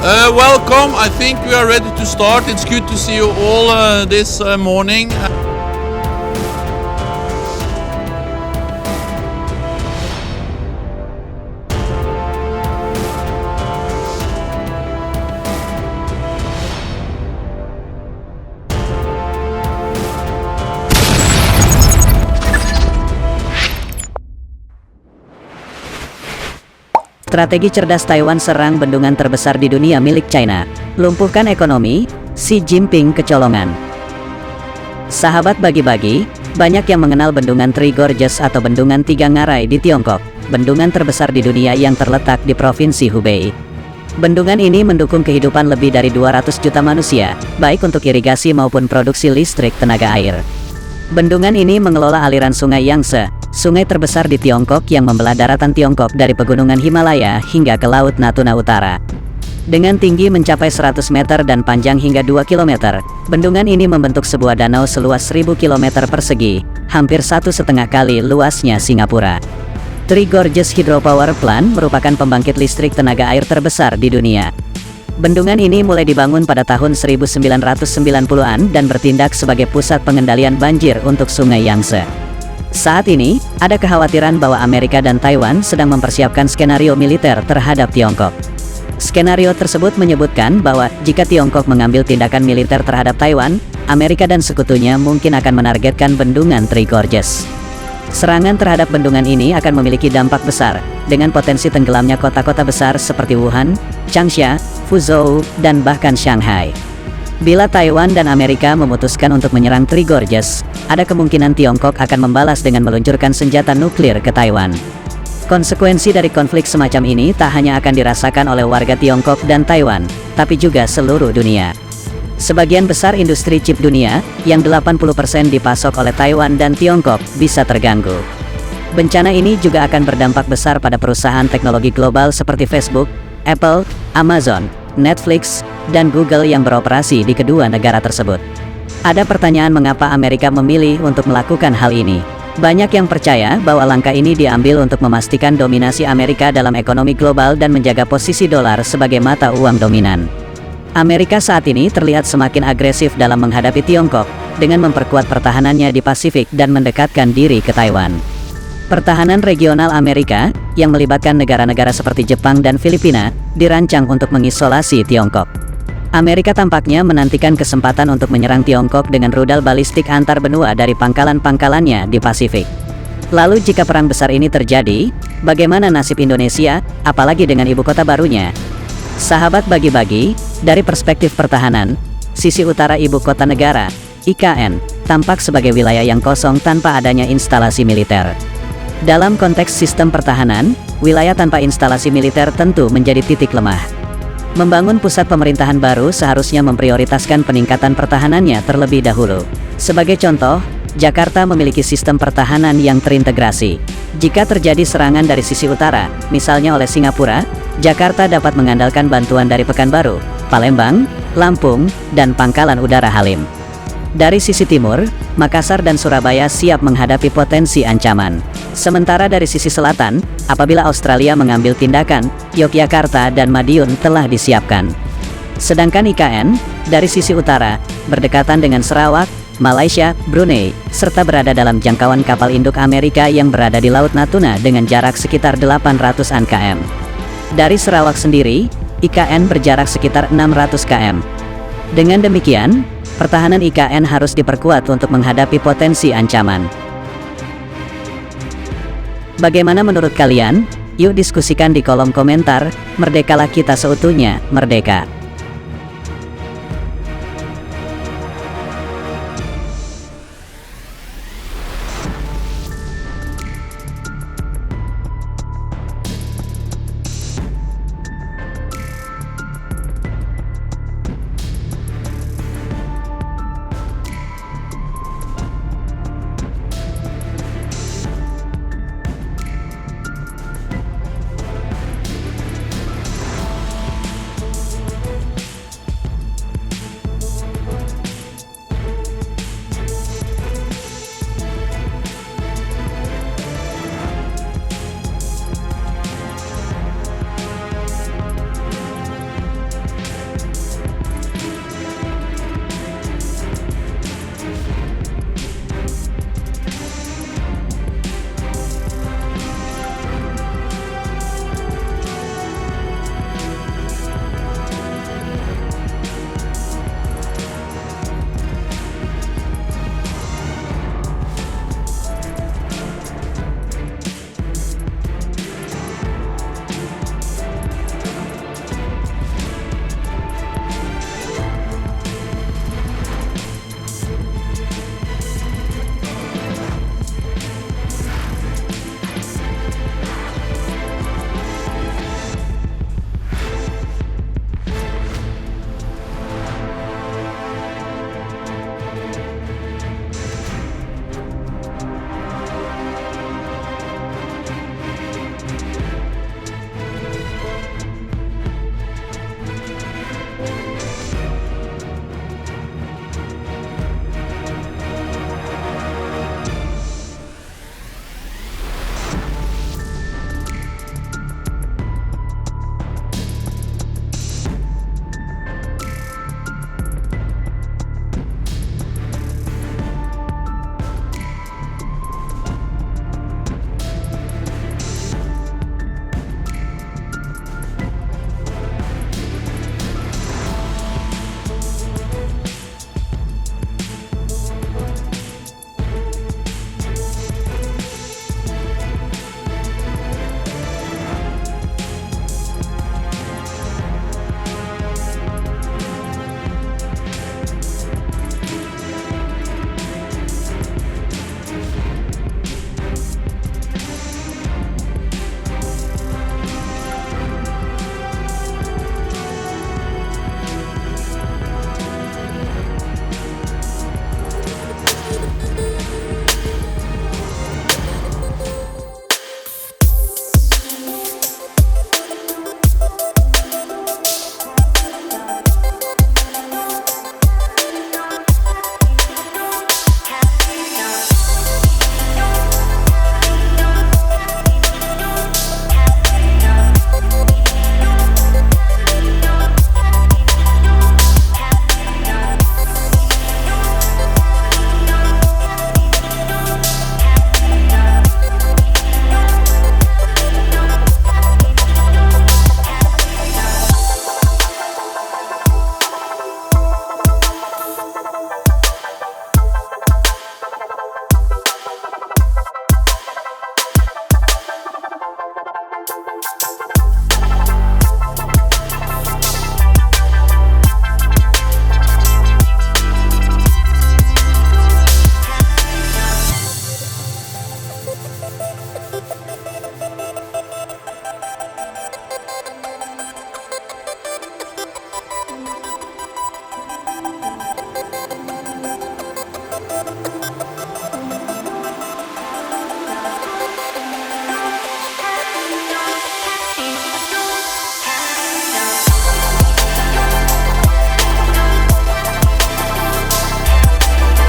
Welcome. I think we are ready to start. It's good to see you all this morning. Strategi cerdas Taiwan serang bendungan terbesar di dunia milik China. Lumpuhkan ekonomi, Xi Jinping kecolongan. Sahabat bagi-bagi, banyak yang mengenal bendungan Three Gorges atau bendungan Tiga Ngarai di Tiongkok, bendungan terbesar di dunia yang terletak di Provinsi Hubei. Bendungan ini mendukung kehidupan lebih dari 200 juta manusia, baik untuk irigasi maupun produksi listrik tenaga air. Bendungan ini mengelola aliran sungai Yangtze, sungai terbesar di Tiongkok yang membelah daratan Tiongkok dari pegunungan Himalaya hingga ke Laut Natuna Utara. Dengan tinggi mencapai 100 meter dan panjang hingga 2 km, bendungan ini membentuk sebuah danau seluas 1000 km persegi, hampir 1,5 kali luasnya Singapura. Three Gorges Hydropower Plant merupakan pembangkit listrik tenaga air terbesar di dunia. Bendungan ini mulai dibangun pada tahun 1990-an dan bertindak sebagai pusat pengendalian banjir untuk sungai Yangtze. Saat ini, ada kekhawatiran bahwa Amerika dan Taiwan sedang mempersiapkan skenario militer terhadap Tiongkok. Skenario tersebut menyebutkan bahwa jika Tiongkok mengambil tindakan militer terhadap Taiwan, Amerika dan sekutunya mungkin akan menargetkan bendungan Three Gorges. Serangan terhadap bendungan ini akan memiliki dampak besar, dengan potensi tenggelamnya kota-kota besar seperti Wuhan, Changsha, Fuzhou, dan bahkan Shanghai. Bila Taiwan dan Amerika memutuskan untuk menyerang Three Gorges, ada kemungkinan Tiongkok akan membalas dengan meluncurkan senjata nuklir ke Taiwan. Konsekuensi dari konflik semacam ini tak hanya akan dirasakan oleh warga Tiongkok dan Taiwan, tapi juga seluruh dunia. Sebagian besar industri chip dunia, yang 80% dipasok oleh Taiwan dan Tiongkok, bisa terganggu. Bencana ini juga akan berdampak besar pada perusahaan teknologi global seperti Facebook, Apple, Amazon, Netflix, dan Google yang beroperasi di kedua negara tersebut. Ada pertanyaan mengapa Amerika memilih untuk melakukan hal ini. Banyak yang percaya bahwa langkah ini diambil untuk memastikan dominasi Amerika dalam ekonomi global dan menjaga posisi dolar sebagai mata uang dominan. Amerika saat ini terlihat semakin agresif dalam menghadapi Tiongkok, dengan memperkuat pertahanannya di Pasifik dan mendekatkan diri ke Taiwan. Pertahanan regional Amerika, yang melibatkan negara-negara seperti Jepang dan Filipina, dirancang untuk mengisolasi Tiongkok. Amerika tampaknya menantikan kesempatan untuk menyerang Tiongkok dengan rudal balistik antar benua dari pangkalan-pangkalannya di Pasifik. Lalu jika perang besar ini terjadi, bagaimana nasib Indonesia, apalagi dengan ibu kota barunya? Sahabat bagi-bagi, dari perspektif pertahanan, sisi utara ibu kota negara, IKN, tampak sebagai wilayah yang kosong tanpa adanya instalasi militer. Dalam konteks sistem pertahanan, wilayah tanpa instalasi militer tentu menjadi titik lemah. Membangun pusat pemerintahan baru seharusnya memprioritaskan peningkatan pertahanannya terlebih dahulu. Sebagai contoh, Jakarta memiliki sistem pertahanan yang terintegrasi. Jika terjadi serangan dari sisi utara, misalnya oleh Singapura, Jakarta dapat mengandalkan bantuan dari Pekanbaru, Palembang, Lampung, dan Pangkalan Udara Halim. Dari sisi timur, Makassar dan Surabaya siap menghadapi potensi ancaman. Sementara dari sisi selatan, apabila Australia mengambil tindakan, Yogyakarta dan Madiun telah disiapkan. Sedangkan IKN, dari sisi utara, berdekatan dengan Sarawak, Malaysia, Brunei, serta berada dalam jangkauan kapal induk Amerika yang berada di Laut Natuna dengan jarak sekitar 800-an km. Dari Sarawak sendiri, IKN berjarak sekitar 600 km. Dengan demikian, pertahanan IKN harus diperkuat untuk menghadapi potensi ancaman. Bagaimana menurut kalian? Yuk diskusikan di kolom komentar. Merdekalah kita seutuhnya, merdeka!